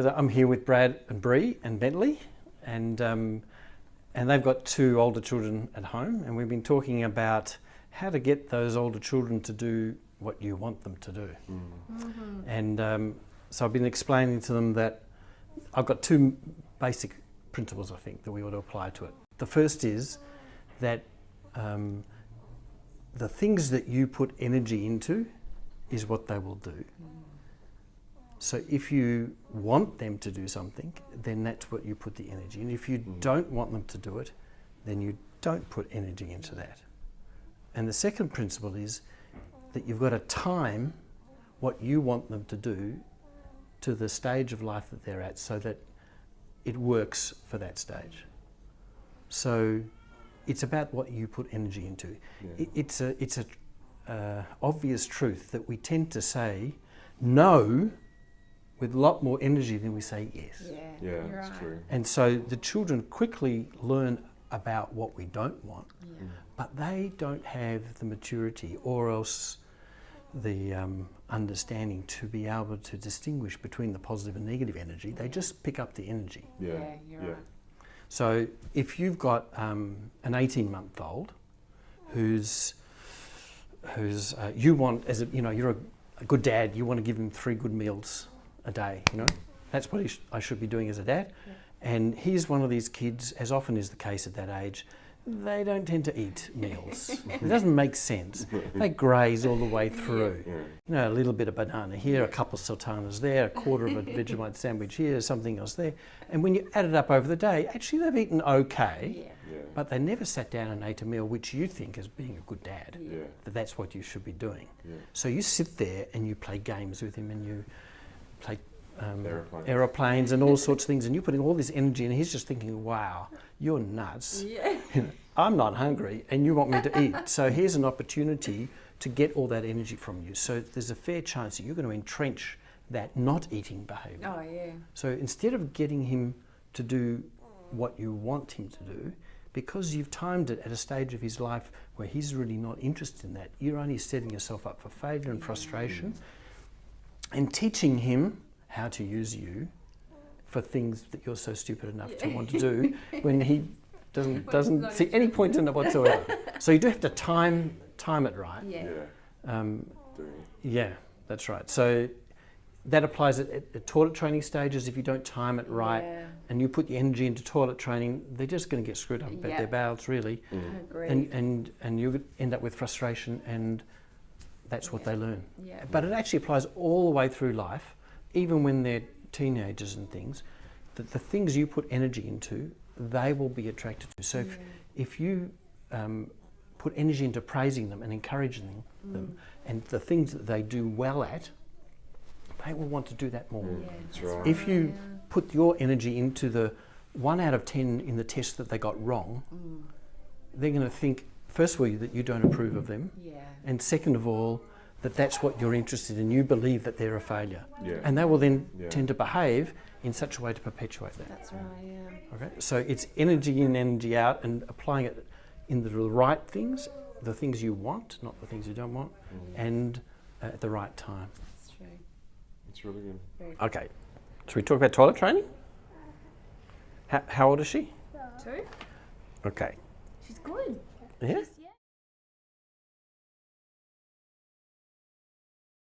because I'm here with Brad and Bree and Bentley, and they've got 2 older children at home, and we've been talking about how to get those older children to do what you want them to do. Mm-hmm. And so I've been explaining to them that I've got 2 basic principles, I think, that we ought to apply to it. The first is that the things that you put energy into is what they will do. So if you want them to do something, then that's what you put the energy in. If you don't want them to do it, then you don't put energy into that. And the second principle is that you've got to time what you want them to do to the stage of life that they're at so that it works for that stage. So it's about what you put energy into. Yeah. It's a obvious truth that we tend to say no with a lot more energy than we say yes. Yeah, that's true. And so the children quickly learn about what we don't want, but they don't have the maturity or else the understanding to be able to distinguish between the positive and negative energy. They just pick up the energy. Yeah, you're right. So if you've got an 18-month-old who's you want, as you're a good dad, you want to give him 3 good meals a day, that's what I should be doing as a dad. Yeah. And he's one of these kids, as often is the case at that age, they don't tend to eat meals. It doesn't make sense. They graze all the way through. A little bit of banana here, a couple of sultanas there, a quarter of a Vegemite sandwich here, something else there. And when you add it up over the day, actually they've eaten okay, but they never sat down and ate a meal which you think as being a good dad, that's what you should be doing. So you sit there and you play games with him and you play aeroplanes and all sorts of things, and you're putting all this energy and he's just thinking, wow, you're nuts. I'm not hungry and you want me to eat. So here's an opportunity to get all that energy from you. So there's a fair chance that you're going to entrench that not eating behaviour. Oh, yeah. So instead of getting him to do what you want him to do, because you've timed it at a stage of his life where he's really not interested in that, you're only setting yourself up for failure and frustration and teaching him how to use you for things that you're so stupid enough to want to do when he doesn't see any point in it whatsoever. So you do have to time it right. Yeah, that's right. So that applies at toilet training stages. If you don't time it right and you put the energy into toilet training, they're just going to get screwed up about their bowels, really. And you end up with frustration, and that's what they learn. But it actually applies all the way through life, even when they're teenagers and things, that the things you put energy into, they will be attracted to. So if you put energy into praising them and encouraging them and the things that they do well at, they will want to do that more. That's right. If you put your energy into the 1 out of 10 in the test that they got wrong, they're going to think, first of all, that you don't approve of them, and second of all, that's what you're interested in. You believe that they're a failure. And they will then tend to behave in such a way to perpetuate that. That's right, Okay? So it's energy in, energy out, and applying it in the right things, the things you want, not the things you don't want, and at the right time. That's true. It's really good. Okay, should we talk about toilet training? How old is she? 2. Okay. She's good. Yeah?